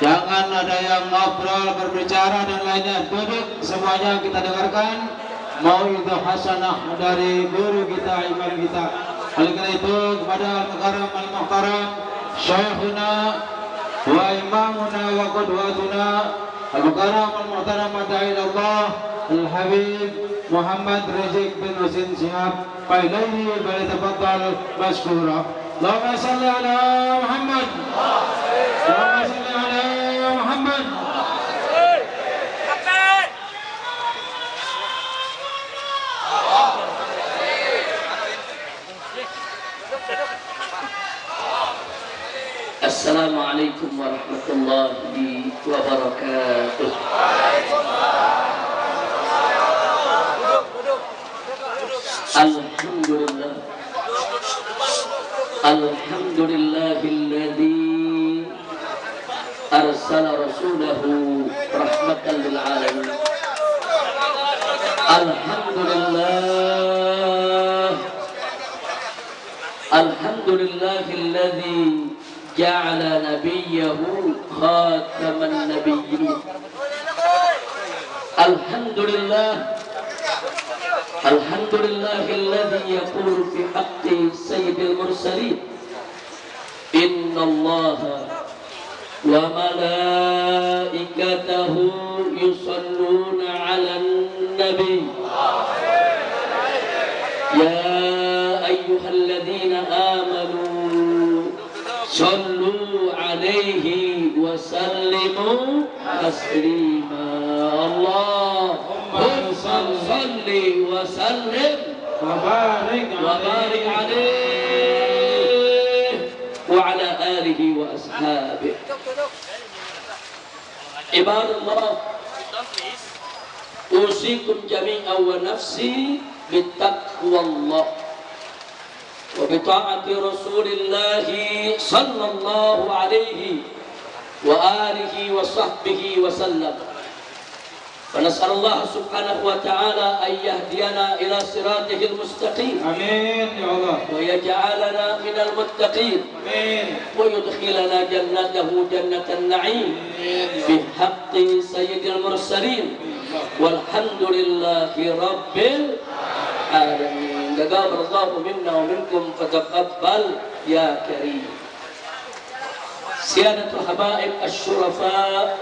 Jangan ada yang ngobrol, berbicara dan lainnya. Duduk semuanya, kita dengarkan mau'izah hasanah dari guru kita, imam kita. Oleh karena itu kepada al-mukarram al-muhtaram syekhuna wa imamuna wa qudwatuna al-mukarram al-muhtaram Allah al-habib Muhammad Rizq bin Husin Syihab Pailaini balitafaddal masykura. Allahumma salli ala Muhammad. Allahumma salli ala Muhammad. Assalamualaikum warahmatullahi wabarakatuh. Alhamdulillah. Alhamdulillahilladzi arsala rasulahu rahmatan lil alamin. Alhamdulillah. Alhamdulillahilladzi ja'ala nabiyyahu khataman nabiyyin. Alhamdulillah. Alhamdulillahilladzi yaqulu fi haqqi sayyidil mursalin. Innallaha wa malaikatahu yusalluna 'alan nabi. Ya ayyuhalladzina amanu sallu alaihi wa sallimu taslima. Allahumma salli wa sallim wa barik alaihi wa ala alihi wa ashabihi. Ibadallah, usikum jami'an wa nafsi bittaqwallah wa bita'ati Rasulillahi sallallahu alaihi wa alihi wa sahbihi wa sallam. Wa nas'alullah subhanahu wa ta'ala an yahdiyana ila siratihil mustaqim. Amin ya Allah. Wa yaj'alana minal muttaqin. Amin. Wa yudkhilana jannatahu jannatan na'im. Bi haqqi sayyidil mursalin. Walhamdulillahi rabbil alamin. Taqabbalallahu minna wa minkum fataqabbal ya karim. Siyadatul habaib asy-syurafa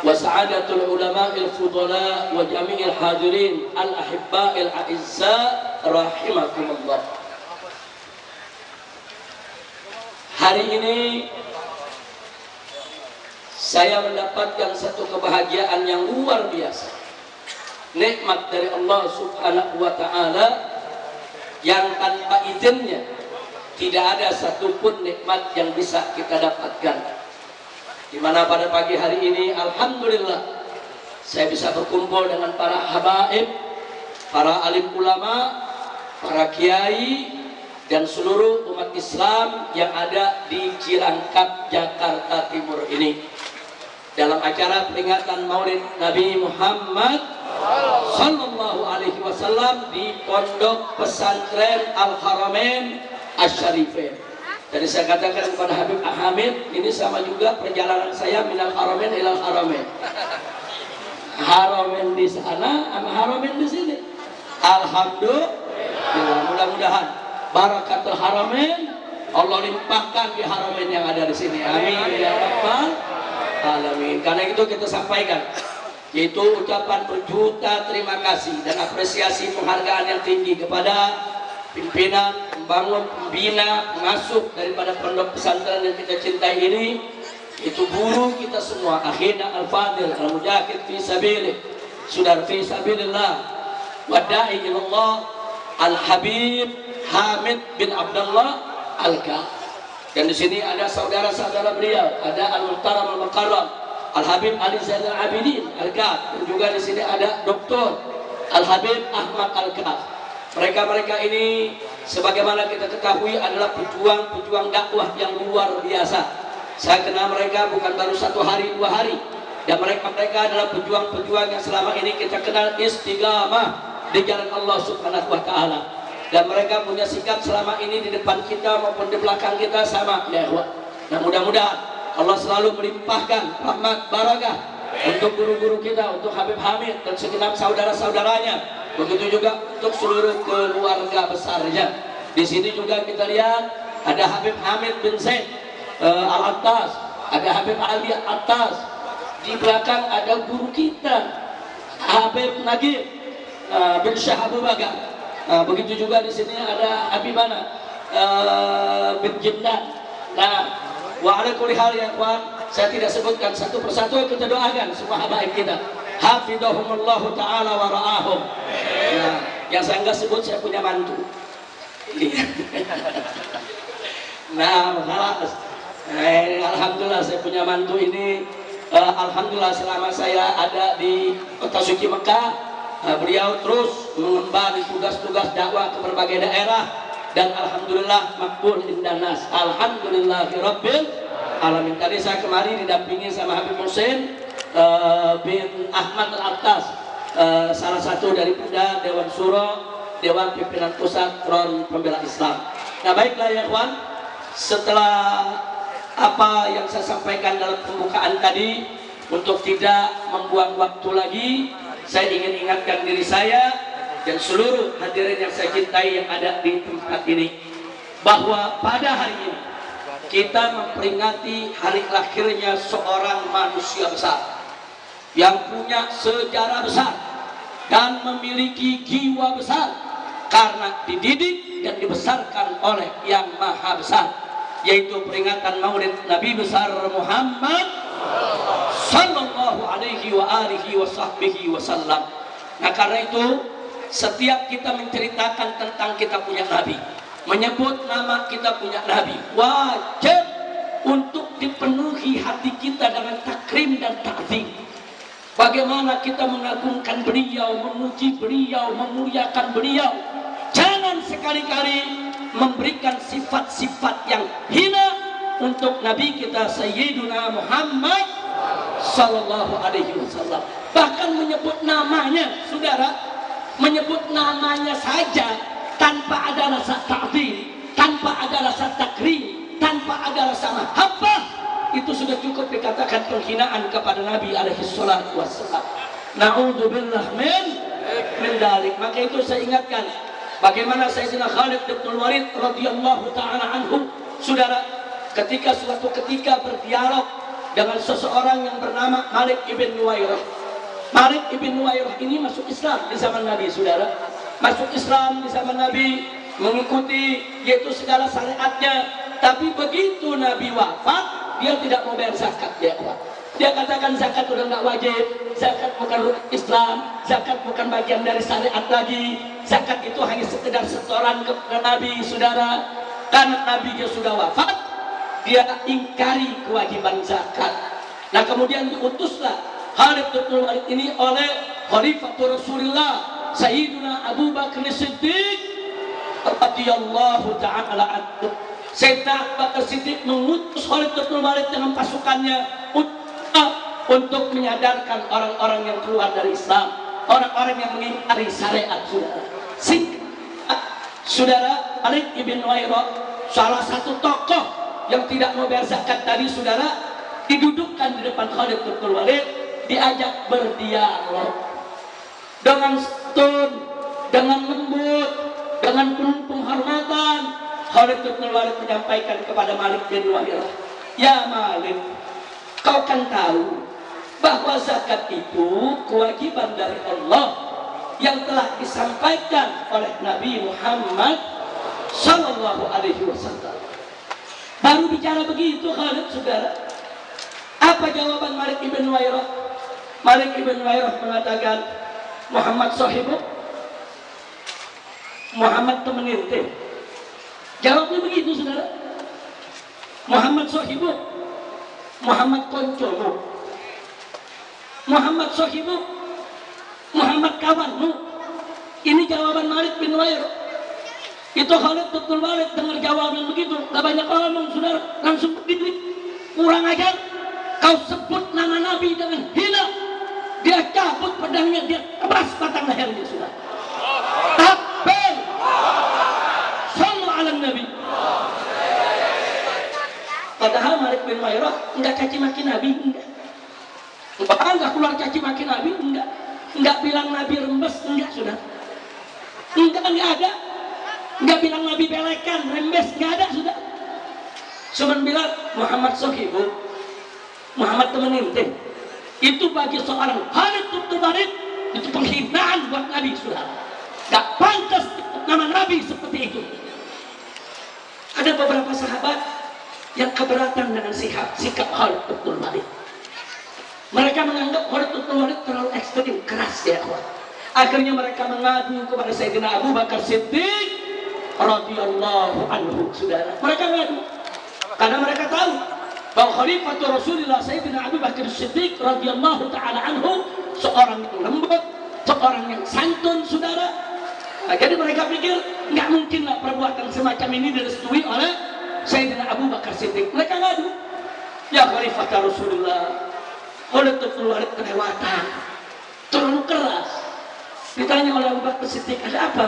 wa sa'adatul ulama'il fudala wa jami'il hadirin al-ahibba'il a'izza rahimakumullah. Hari ini saya mendapatkan satu kebahagiaan yang luar biasa. Nikmat dari Allah subhanahu wa ta'ala yang tanpa izinnya tidak ada satupun nikmat yang bisa kita dapatkan. Di mana pada pagi hari ini alhamdulillah saya bisa berkumpul dengan para habaib, para alim ulama, para kiai dan seluruh umat Islam yang ada di Cilangkap, Jakarta Timur ini dalam acara peringatan Maulid Nabi Muhammad sallallahu alaihi wasallam di Pondok Pesantren Al-Haramain Asy-Syarifain. Jadi saya katakan kepada Habib Hamid, ini sama juga perjalanan saya minal haramain ilal haramain. Haramain di sana sama haramain di sini. Alhamdulillah, mudah-mudahan barakatul haramain Allah limpahkan di haramain yang ada di sini. Amin ya rabbal alamin. Karena itu kita sampaikan, yaitu ucapan berjuta terima kasih dan apresiasi penghargaan yang tinggi kepada pimpinan, pembangun, pembina, pengasuh daripada pondok pesantren yang kita cintai ini, itu guru kita semua, akhina al-fadil, al-mujahid fi sabilillah, sudar fi sabilillah, wada'i ilallah, al-habib Hamid bin Abdullah Al-Ka. Dan di sini ada saudara-saudara beliau, ada al-muhtaram al-mukarram Al-Habib Ali Zainal Abidin Al-Ka, dan juga di sini ada Dr. Al-Habib Ahmad Al-Ka. Mereka-mereka ini sebagaimana kita ketahui adalah pejuang-pejuang dakwah yang luar biasa. Saya kenal mereka bukan baru 1 hari 2 hari, dan mereka adalah pejuang-pejuang yang selama ini kita kenal istiqamah di jalan Allah subhanahu wa ta'ala. Dan mereka punya sikap selama ini di depan kita maupun di belakang kita sama ya. Nah mudah-mudahan Allah selalu melimpahkan rahmat barakah untuk guru-guru kita, untuk Habib Hamid dan segenap saudara-saudaranya. Begitu juga untuk seluruh keluarga besarnya. Di sini juga kita lihat ada Habib Hamid bin Zaid Al-Attas, ada Habib Ali Al-Attas. Di belakang ada guru kita Habib Nagib bin Syah Abu Bakar. Begitu juga di sini ada Habibana bin Jindan. Nah, wa ala kulli hal ya ikhwan, saya tidak sebutkan satu persatu, kita doakan semua habaib kita. Hafidhahumullahu taala wa ra'ahum. Nah, yang saya enggak sebut saya punya mantu. Nah, alhamdulillah saya punya mantu ini. Alhamdulillah selama saya ada di kota suci Mekah, beliau terus mengemban tugas-tugas dakwah ke berbagai daerah. Dan alhamdulillah makbul indanas. Alhamdulillahirabbil alamin. Tadi saya kemari didampingi sama Habib Hussein bin Ahmad Al-Attas, salah satu dari Pemda Dewan Syuro, Dewan Pimpinan Pusat Front Pembela Islam. Nah, baiklah ya kawan, setelah apa yang saya sampaikan dalam pembukaan tadi, untuk tidak membuang waktu lagi, saya ingin ingatkan diri saya dan seluruh hadirin yang saya cintai yang ada di tempat ini, bahwa pada hari ini kita memperingati hari lahirnya seorang manusia besar yang punya sejarah besar dan memiliki jiwa besar karena dididik dan dibesarkan oleh Yang Maha Besar, yaitu peringatan Maulid Nabi besar Muhammad sallallahu alaihi wa alihi wa sahbihi wasallam. Nah, karena itu setiap kita menceritakan tentang kita punya Nabi, menyebut nama kita punya Nabi, wajib untuk dipenuhi hati kita dengan takrim dan ta'zim. Bagaimana kita mengagungkan beliau, memuji beliau, memuliakan beliau. Jangan sekali-kali memberikan sifat-sifat yang hina untuk Nabi kita Sayyiduna Muhammad sallallahu alaihi wasallam. Bahkan menyebut namanya, saudara, menyebut namanya saja tanpa ada rasa ta'zim, tanpa ada rasa takrim, tanpa ada rasa mahabbah, itu sudah cukup dikatakan penghinaan kepada Nabi alaihi salatu wassalam. Na'udzubillah min dalik. Maka itu saya ingatkan bagaimana Sayyidina Khalid bin Walid radhiyallahu taala anhu, saudara, ketika suatu ketika berdialog dengan seseorang yang bernama Malik ibn Nuwairah. Malik ibn Nuwairah ini masuk Islam di zaman Nabi, saudara. Masuk Islam di zaman Nabi, mengikuti yaitu segala syariatnya. Tapi begitu Nabi wafat, dia tidak mau bayar zakat, ya Allah. Dia katakan zakat udah nggak wajib, zakat bukan Islam, zakat bukan bagian dari syariat lagi. Zakat itu hanya sekedar setoran kepada Nabi, saudara. Karena Nabi dia sudah wafat, dia ingkari kewajiban zakat. Nah, kemudian diutuslah Khalid bin Walid ini oleh Khalifatul Rasulullah Sayyiduna Abu Bakar Siddiq radhiyallahu ta'ala anhu. Sayyidina Abu Bakar Siddiq mengutus Khalid bin Walid dengan pasukannya untuk menyadarkan orang-orang yang keluar dari Islam, orang-orang yang mengingkari syariat, saudara. Saudara, Malik ibn Nuwairah, salah satu tokoh yang tidak mau bayar zakat tadi, saudara, didudukkan di depan Khalid bin Walid, diajak berdialog dengan santun, dengan lembut, dengan penuh penghormatan. Khalid bin Walid menyampaikan kepada Malik bin Nuwairah, "Ya Malik, kau kan tahu bahwa zakat itu kewajiban dari Allah yang telah disampaikan oleh Nabi Muhammad sallallahu alaihi wasallam." Baru bicara begitu Khalid, saudara, apa jawaban Malik ibn Nuwairah? Malik ibn Nuwairah mengatakan, "Muhammad sahibu, Muhammad teman ente." Jawabnya begitu, saudara. Muhammad sahibu, Muhammad koncomu. Muhammad sahibu, Muhammad kawanmu. Ini jawaban Malik bin Nuwairah. Itu Khalid bin Walid dengar jawaban begitu, gak banyak ngomong, saudara, langsung begini. Kurang ajar, kau sebut nama Nabi dengan hina. Dia cabut pedangnya, dia keras batang lehernya, saudara. Takbir, sallu ala Nabi. Padahal Malik Malik bin Wairah enggak caci maki Nabi, enggak. Enggak keluar caci maki Nabi, enggak. Enggak bilang Nabi rembes, enggak, sudah. Enggak ada. Enggak bilang Nabi belekan, rembes, enggak ada, sudah. Cuma bilang Muhammad Sohibu, Muhammad teman ente. Itu bagi seorang Khalid bin Walid itu penghinaan buat Nabi, sudah. Enggak pantas nama Nabi seperti itu. Ada beberapa sahabat yang keberatan dengan sikap Khalid bin Walid. Mereka menganggap Khalid bin Walid terlalu ekstrim, keras, ya Allah. Akhirnya mereka mengadu kepada Sayyidina Abu Bakar Siddiq radhiyallahu anhu, saudara. Mereka ngadu karena mereka tahu bahwa Khalifatul Rasulullah Sayyidina Abu Bakar Siddiq radhiyallahu taala anhu seorang yang lembut, seorang yang santun, saudara. Nah, jadi mereka pikir nggak mungkinlah perbuatan semacam ini direstui oleh Sayyidina Abu Bakar Siddiq. Mereka ngadu, ya Khalifatul Rasulullah, Khalid bin Walid kelewatan, terlalu keras. Ditanya oleh Abu Bakar Siddiq, ada apa?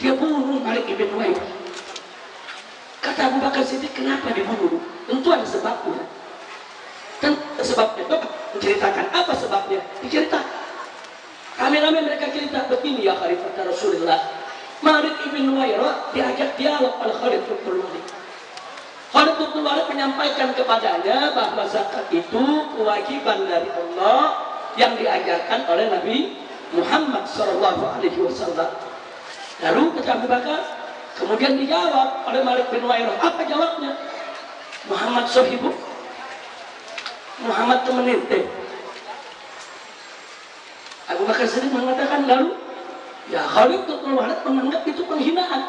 Dia bunuh Malik bin Wairah. Kata Abu Bakar Siddiq, kenapa dibunuh? Tentu ada sebabnya. Dan sebabnya itu menceritakan apa sebabnya? Diceritakan. Rame-rame mereka cerita begini, ya Khalifah Rasulullah, Malik bin Wairah diajak dialog oleh Khalid bin Walid. Khalid bin Walid menyampaikan kepadanya bahwa zakat itu kewajiban dari Allah yang diajarkan oleh Nabi Muhammad sallallahu alaihi wasallam. Lalu kata Abu Bakar, kemudian dijawab oleh Malik bin Wairah. Apa jawabnya? Muhammad Sohibu, Muhammad teman ente. Abu Bakar Siddiq mengatakan, lalu ya Khalid bin Walid menganggap itu penghinaan.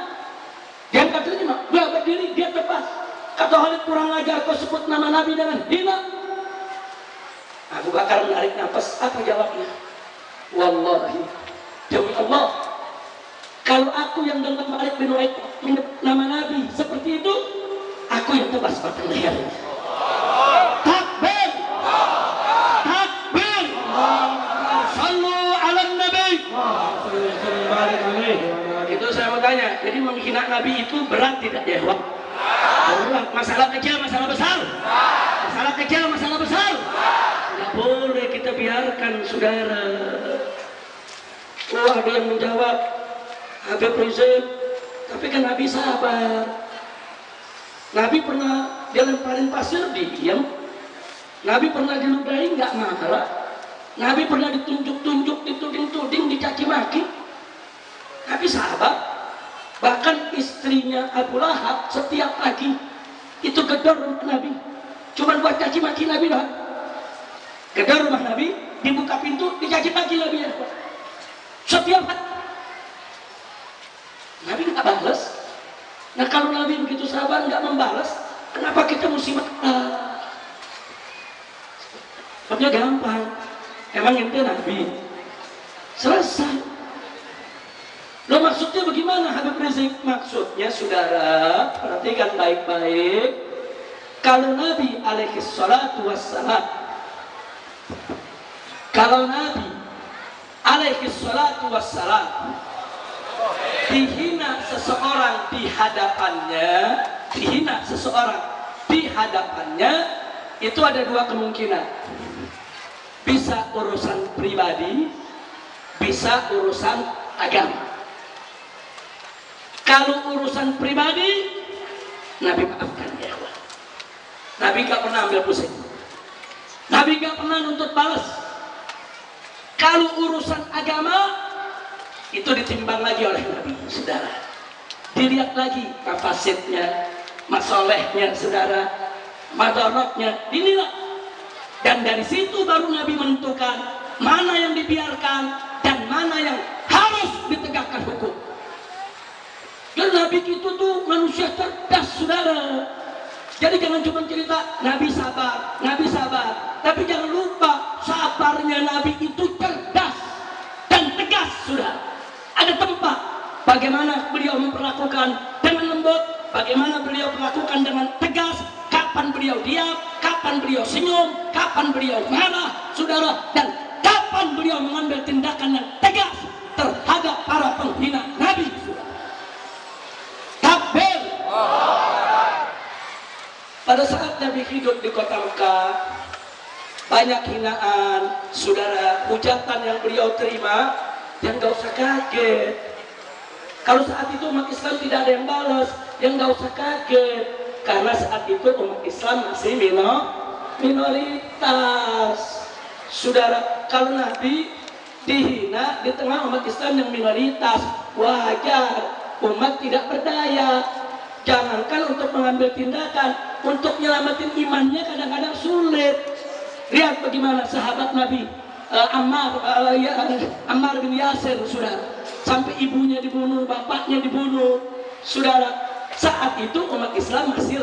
Dia katanya, dia berdiri, dia tepas. Kata Khalid, kurang ajar kau sebut nama Nabi dengan hina. Abu Bakar menarik nafas. Apa jawabnya? Wallahi, demi Allah, kalau aku yang dengar Malik bin Wairah menyebut nama Nabi seperti itu, aku yang tebas batang lehernya. Takbir, takbir, sallu ala Nabi. Itu saya mau tanya, jadi menghina Nabi itu berat tidak ya? Masalah kecil, masalah besar. Masalah kecil, masalah besar. Tidak boleh kita biarkan, saudara. Oh, ada yang menjawab, Habib Rizal, tapi kan Nabi sabar. Nabi pernah dilemparin pasir, diam. Nabi pernah diludahi, nggak marah. Nabi pernah ditunjuk-tunjuk, dituding-tuding, dicaci maki. Nabi sahabat. Bahkan istrinya Abu Lahab setiap pagi itu gedor rumah Nabi, cuma buat caci maki Nabi doang. Gedor rumah Nabi, dibuka pintu, dicaci maki Nabi ya. Setiap hari. Nabi nggak balas. Nah kalau Nabi begitu sabar nggak membalas, kenapa kita mesti marah? Sebabnya gampang. Emang ente Nabi. Selesai. Lo maksudnya bagaimana Habib Rizik? Maksudnya saudara, perhatikan baik-baik. Kalau Nabi alaihi salatu wassalam, kalau Nabi alaihi salatu wassalam dihina seseorang di hadapannya, dihina seseorang di hadapannya, itu ada dua kemungkinan. Bisa urusan pribadi, bisa urusan agama. Kalau urusan pribadi, Nabi maafkan ya Allah. Nabi gak pernah ambil pusing. Nabi gak pernah nuntut balas. Kalau urusan agama, itu ditimbang lagi oleh Nabi, saudara. Dilihat lagi mafasidnya, masolehnya, saudara, madaratnya, dinilai. Dan dari situ baru Nabi menentukan mana yang dibiarkan dan mana yang harus ditegakkan hukum. Dan Nabi itu tuh manusia cerdas, saudara. Jadi jangan cuma cerita Nabi sabar, Nabi sabar. Tapi jangan lupa sabarnya Nabi itu cerdas dan tegas, saudara. Ada tempat bagaimana beliau memperlakukan dengan lembut, bagaimana beliau perlakukan dengan tegas, kapan beliau diam, kapan beliau senyum, kapan beliau marah, saudara, dan kapan beliau mengambil tindakan yang tegas terhadap para penghina Nabi, saudara. Takbir. Pada saat Nabi hidup di kota Mekah, banyak hinaan, saudara, hujatan yang beliau terima, yang gak usah kaget. Kalau saat itu umat Islam tidak ada yang balas, yang gak usah kaget. Karena saat itu umat Islam masih minoritas. Saudara, kalau Nabi dihina di tengah umat Islam yang minoritas, wajar, umat tidak berdaya. Jangankan untuk mengambil tindakan, untuk nyelamatin imannya kadang-kadang sulit. Lihat bagaimana sahabat Nabi Ammar bin Yasir, saudara, sampai ibunya dibunuh, bapaknya dibunuh, saudara. Saat itu umat Islam masih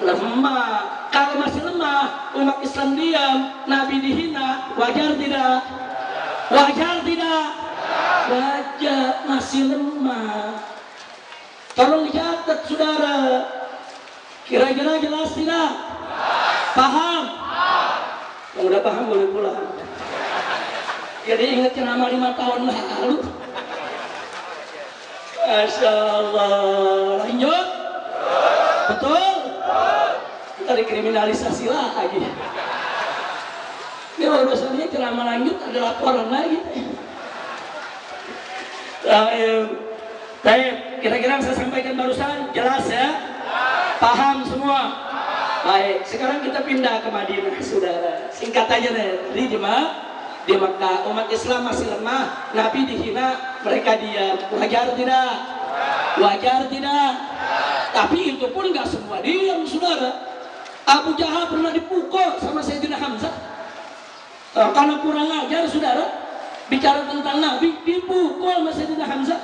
lemah. Kalau masih lemah, umat Islam diam, Nabi dihina, wajar tidak? Wajar tidak? Wajar, masih lemah. Tolong dicatat, saudara. Kira-kira jelas tidak? Paham? Yang udah paham boleh pulang. Jadi ingat ceramah 5 tahun lalu. Masya Allah. Lanjut. Betul? Kita dikriminalisasi lagi. Ini urusannya ceramah lanjut, ada laporan lagi. Baik, kira-kira yang saya sampaikan barusan jelas ya? Paham semua? Baik, sekarang kita pindah ke Madinah, saudara. Singkat aja deh, di Mekah umat Islam masih lemah, Nabi dihina, mereka diam. Wajar tidak? Wajar tidak? Tapi itu pun nggak semua diam, saudara. Abu Jahal pernah dipukul sama Sayyidina Hamzah. Karena kurang ajar, saudara, bicara tentang Nabi, dipukul sama Sayyidina Hamzah.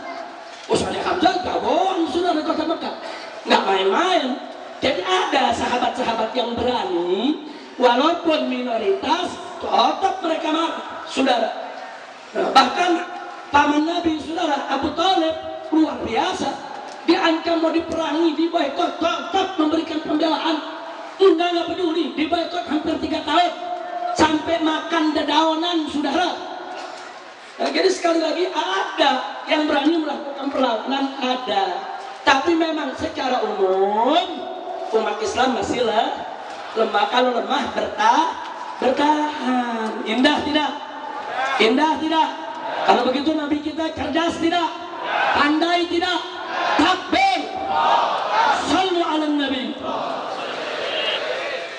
Sayyidina Hamzah gak bohong, saudara, kota Mekah, nggak main-main. Jadi ada sahabat-sahabat yang berani, walaupun minoritas, tetap mereka marah, saudara. Bahkan paman Nabi, saudara, Abu Thalib, luar biasa. Diancam mau diperangi, diboikot, tetap memberikan pembelaan. Enggak peduli, diboikot hampir 3 tahun. Sampai makan dedaunan, saudara. Jadi sekali lagi ada yang berani melakukan perlawanan, ada. Tapi memang secara umum umat Islam masih lemah. Kalau lemah bertahan. Indah tidak? Indah tidak? Kalau begitu Nabi kita cerdas tidak? Pandai tidak? Takbir. Sallu ala Nabi.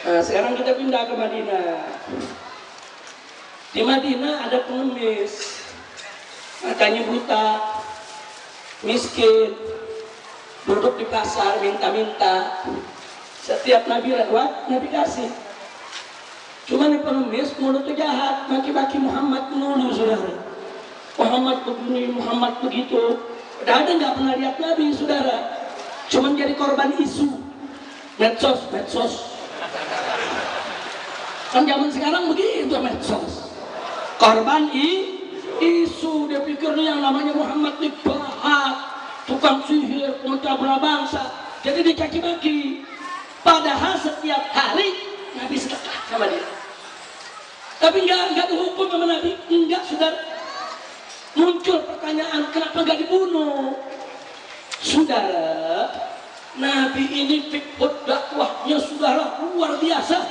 Nah, sekarang kita pindah ke Madinah. Di Madinah ada pengemis, matanya buta, miskin, duduk di pasar minta-minta. Setiap Nabi lewat, Nabi kasih. Cuma nih pengemis mulutnya jahat, maki-maki Muhammad melulu, saudara. Muhammad begini, Muhammad begitu. Ada nggak pernah lihat Nabi, saudara. Cuma jadi korban isu, medsos. Kan zaman sekarang begitu medsos. Korban isu, dia pikir nih yang namanya Muhammad nih jahat, tukang sihir, pemecah belah bangsa. Jadi dicaci-maki. Padahal setiap hari Nabi sedekah sama dia. Tapi enggak dihukum sama Nabi, enggak, saudara. Muncul pertanyaan, kenapa enggak dibunuh? Saudara, Nabi ini fikut dakwahnya, saudara, luar biasa.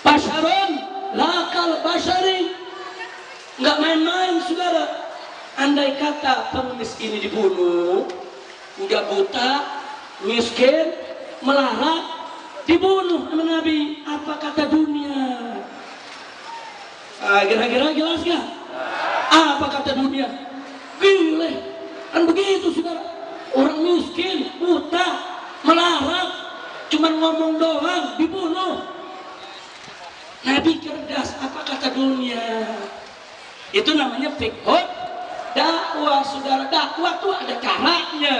Basyarun lakal basyari, enggak main-main, saudara. Andai kata pengemis ini dibunuh, enggak buta, miskin, melarat, dibunuh sama Nabi, apa kata dunia? Kira-kira jelas gak? Apa kata dunia? Gile, kan begitu, saudara. Orang miskin, buta, melarat, cuman ngomong doang, dibunuh. Nabi cerdas, apa kata dunia? Itu namanya fiqhul dakwah, saudara. Dakwah tuh ada caranya.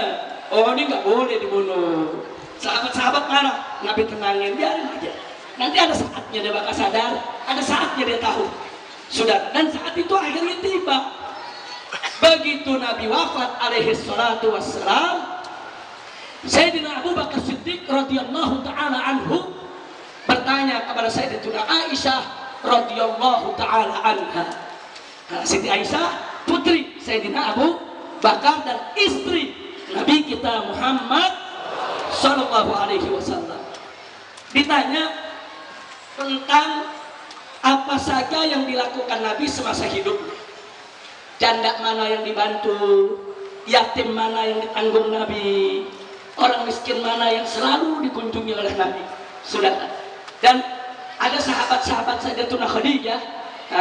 Oh, ini nggak boleh dibunuh. Sahabat-sahabat marah, Nabi tenangin, biarin aja. Nanti ada saatnya dia bakal sadar, ada saatnya dia tahu, saudara. Dan saat itu akhirnya tiba. Begitu Nabi wafat alaihi salatu wassalam, Sayyidina Abu Bakar Siddiq radhiyallahu ta'ala anhu bertanya kepada Sayyidatuna Aisyah radhiyallahu ta'ala anha. Siti Aisyah putri Sayyidina Abu Bakar dan istri Nabi kita Muhammad sallallahu alaihi wasallam. ditanya tentang apa saja yang dilakukan Nabi semasa hidupnya. Janda mana yang dibantu, yatim mana yang ditanggung Nabi, orang miskin mana yang selalu dikunjungi oleh Nabi. Saudara. Dan ada sahabat-sahabat Sayyidatuna Khadijah,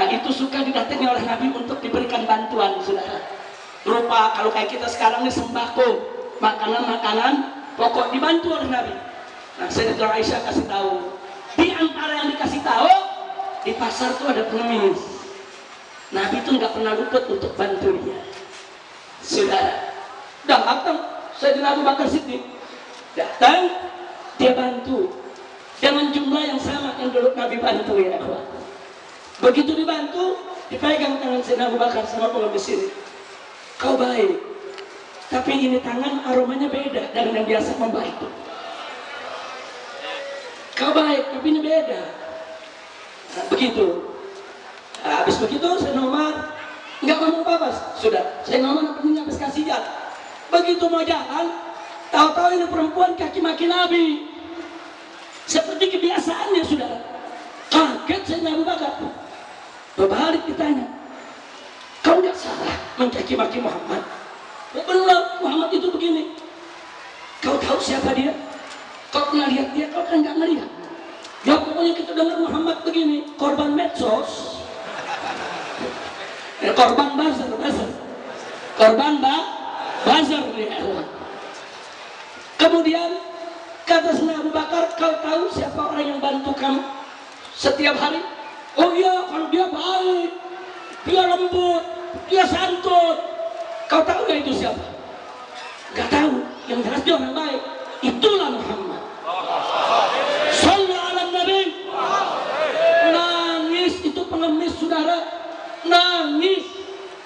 itu suka didatangi oleh Nabi untuk diberikan bantuan, saudara. Berupa kalau kayak kita sekarang nih sembako, makanan-makanan pokok dibantu oleh Nabi. Nah, Sayyidatuna Aisyah kasih tahu, di antara yang dikasih tahu di pasar tuh ada pengemis. Nabi itu nggak pernah luput untuk bantu dia. Saudara, datang Sayyidina Abu Bakar Siddiq, datang dia bantu dengan jumlah yang sama yang dulu Nabi bantu, ya akhwat. Begitu dibantu, dipegang tangan Sayyidina Abu Bakar sama pengemis ini. Kau baik, tapi ini tangan aromanya beda dengan yang biasa membantu. Kau baik, tapi ini beda. Nah, begitu. Nah, habis begitu Sayyidina Umar nggak ngomong apa-apa. Sudah, Sayyidina Umar punya habis kasih jat. Begitu mau jalan, tahu-tahu ini perempuan kaki maki Nabi. Seperti kebiasaannya, saudara. Kaget Sayyidina Abu Bakar. Berbalik ditanya, kau nggak salah mencaci maki Muhammad? Benar, Muhammad itu begini. Kau tahu siapa dia? Kau pernah lihat dia? Kau kan nggak ngelihat. Ya pokoknya kita dengar Muhammad begini, korban medsos. Korban buzzer. Korban buzzer ya. Kemudian kata Sayyidina Abu Bakar, kau tahu siapa orang yang bantu kamu setiap hari? Oh iya, kalau dia baik, dia lembut, dia santun. Kau tahu gak itu siapa? Gak tahu. Yang jelas dia orang baik. Itulah Muhammad. Sallu ala Nabi. Nangis itu pengemis, saudara. Nangis.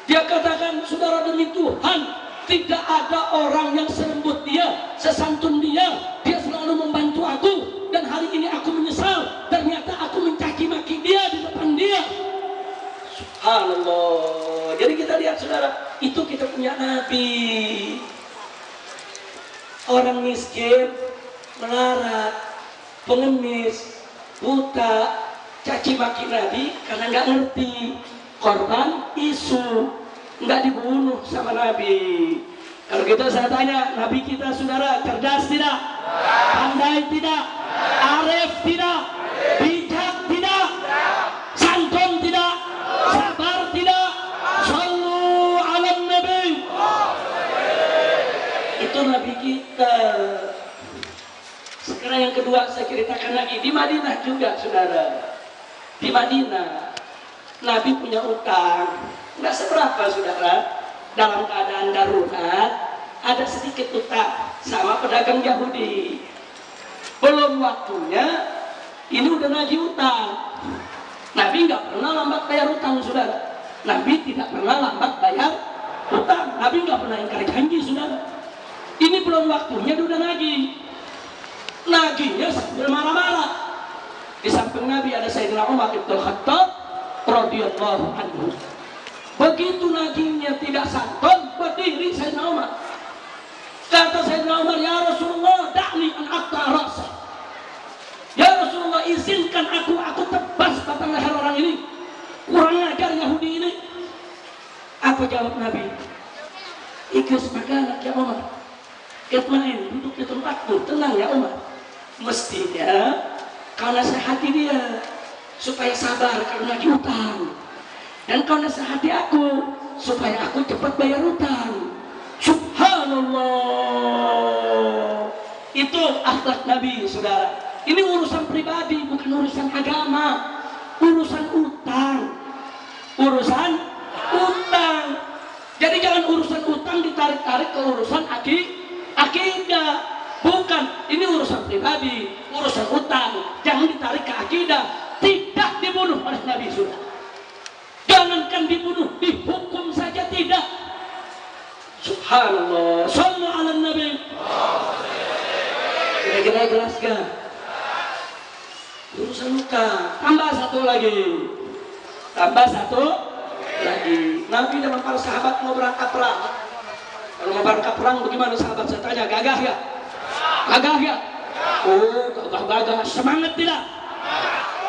Dia katakan, saudara, demi Tuhan, tidak ada orang yang selembut dia, sesantun dia. Dia selalu membantu aku. Dan hari ini aku menyesal. Ternyata aku mencaci maki dia di depan dia. Subhanallah. Jadi kita lihat, saudara, itu kita punya Nabi. Orang miskin, melarat, pengemis, buta, caci maki Nabi karena nggak ngerti. Korban isu, nggak dibunuh sama Nabi. Kalau gitu saya tanya, Nabi kita, saudara, cerdas tidak? Pandai tidak? Arif tidak? Bijak tidak? Santun tidak? Sabar tidak? Sallu ala Nabi. Itu Nabi kita. Sekarang yang kedua saya ceritakan lagi, di Madinah juga, saudara. Di Madinah Nabi punya utang, nggak seberapa, saudara. Dalam keadaan darurat, ada sedikit utang sama pedagang Yahudi. Belum waktunya, ini udah nagih utang. Nabi nggak pernah lambat bayar utang, saudara. Nabi tidak pernah lambat bayar utang. Nabi nggak pernah ingkar janji, saudara. Ini belum waktunya, dia udah nagih. Nagihnya sambil marah-marah. Di samping Nabi ada Sayyidina Umar bin Khattab radhiyallahu anhu. Begitu nagihnya tidak santun, berdiri Sayyidina Umar. Kata Sayyidina Umar, ya Rasulullah, da'ni an aqta ra'sa. Ya Rasulullah, izinkan aku tebas batang leher orang ini. Kurang ajar Yahudi ini. Apa jawab Nabi? Ikhlas makanak ya Umar. Itmain, duduk di tempatmu, tenang ya Umar. Mestinya kau nasihati dia supaya sabar kalau nagih utang, dan kau nasihati aku supaya aku cepat bayar utang. Subhanallah. Itu akhlak Nabi, saudara. Ini urusan pribadi, bukan urusan agama. Urusan utang. Urusan utang. Jadi jangan urusan utang ditarik-tarik ke urusan akidah. Bukan, ini urusan pribadi, urusan utang. Jangan ditarik ke akidah. Tidak dibunuh oleh Nabi, sudah. Jangankan dibunuh, dihukum saja tidak. Subhanallah. Sallu ala Nabi. Kira-kira jelas gak? Urusan utang. Tambah satu lagi. Nabi dengan para sahabat mau berangkat perang. Kalau mau berangkat perang bagaimana, sahabat? Saya tanya, gagah ya? Gagah ya? Oh, gagah-gagah, semangat tidak?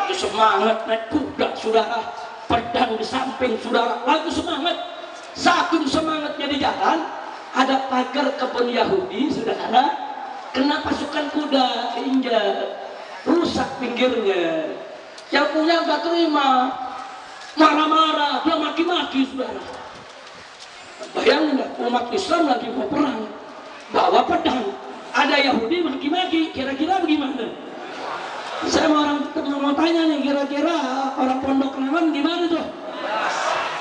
Itu semangat naik kuda, saudara. Pedang di samping, saudara. Lalu semangat. Saking semangatnya di jalan, ada pagar kebun Yahudi, saudara. Kena pasukan kuda, injak, rusak pinggirnya. Yang punya nggak terima, marah-marah, dia maki-maki, saudara. Bayangin umat Islam lagi mau perang, bawa pedang, ada Yahudi maki-maki, kira-kira bagaimana? Saya mau tanya nih, kira-kira orang Pondok Lawan gimana tuh?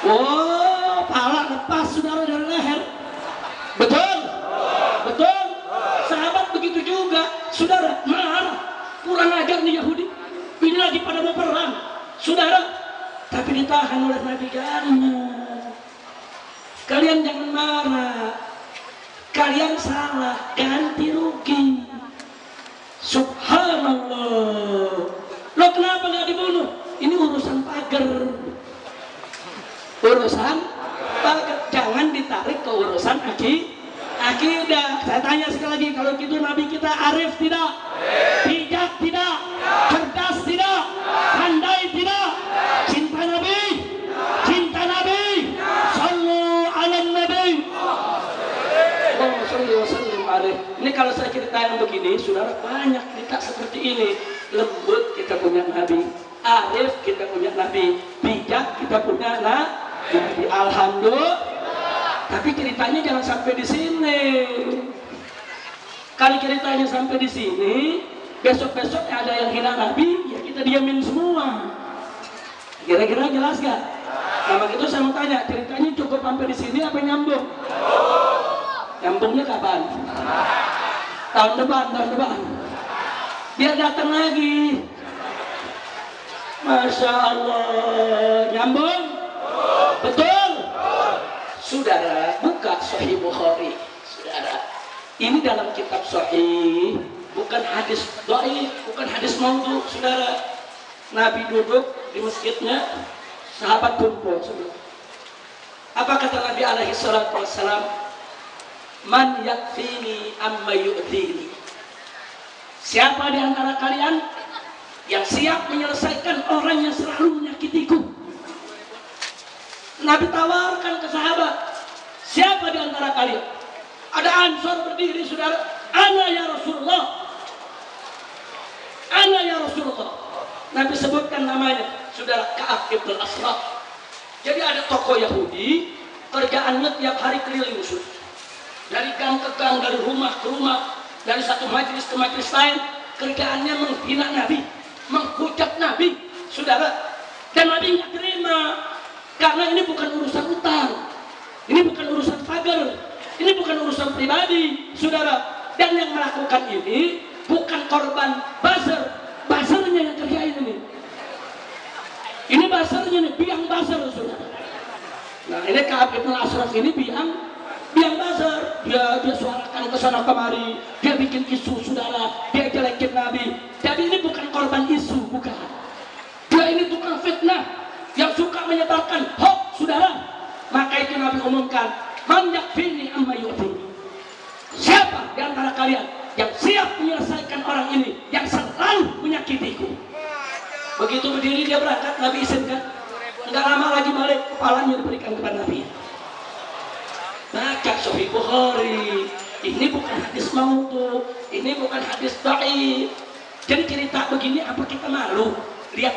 Oh, pala lepas saudara dari leher. Betul? Betul? Sahabat begitu juga, saudara, marah, kurang ajar nih Yahudi. Ini lagi pada mau perang, saudara, tapi ditahan oleh Nabi Ganjar. Kalian jangan marah, kalian salah, ganti rugi. Subhanallah. Lo kenapa nggak dibunuh? Ini urusan pagar. Urusan pagar, jangan ditarik ke urusan akidah. Saya tanya sekali lagi, kalau gitu Nabi kita arif tidak? Bijak tidak? Cerdas tidak? Pandai tidak? Cinta Nabi? Cinta Nabi? Sallu ala Nabi. Ini kalau saya ceritain begini, saudara, banyak cerita seperti ini. Lembut kita punya Nabi, arif kita punya Nabi, bijak kita punya Nabi. Alhamdulillah. Tapi ceritanya jangan sampai di sini. Kali ceritanya sampai di sini, besok-besok ada yang hina Nabi, ya kita diamin semua. Kira-kira jelas gak? Nah, begitu saya mau tanya, ceritanya cukup sampai di sini apa nyambung? Nyambungnya kapan? Tahun depan. Biar datang lagi. Masya Allah, nyambung? Betul? Saudara, buka Sahih Bukhari. Saudara, ini dalam kitab Sahih, bukan hadis dhaif, bukan hadis maudhu. Saudara, Nabi duduk di masjidnya, sahabat kumpul. Apa kata Nabi alaihi salatu wassalam? Man yakfini amma yu'dini. Siapa di antara kalian yang siap menyelesaikan orang yang selalu menyakitiku? Nabi tawarkan ke sahabat, siapa di antara kalian? Ada Ansor berdiri, saudara. Ana ya Rasulullah. Ana ya Rasulullah. Nabi sebutkan namanya, saudara, Ka'ab bin Ashraf. Jadi ada tokoh Yahudi, kerjaannya tiap hari keliling musuh. Dari gang ke gang, dari rumah ke rumah, dari satu majelis ke majelis lain, kerjaannya menghina Nabi, menghujat Nabi, saudara. Dan Nabi nggak terima, karena ini bukan urusan utang, ini bukan urusan pagar, ini bukan urusan pribadi, saudara. Dan yang melakukan ini bukan korban buzzer, buzzernya yang kerjain ini. Ini buzzernya nih, biang buzzer, saudara. Nah, ini Ka'ab bin Ashraf ini biang buzzer, dia suarakan ke sana kemari, dia bikin isu, saudara, dia jelekin Nabi. Jadi ini bukan korban isu, bukan. Dia ini tukang fitnah yang suka menyebarkan hoax, saudara. Maka itu Nabi umumkan, man yakfini amma yu'dini. Siapa di antara kalian yang siap menyelesaikan orang ini yang selalu menyakitiku? Begitu berdiri dia berangkat, Nabi izinkan. Enggak lama lagi balik, kepalanya diberikan kepada Nabi. Baca Sahih Bukhari. Ini bukan hadis maudhu, ini bukan hadis dhaif. Jadi cerita begini apa kita malu? Lihat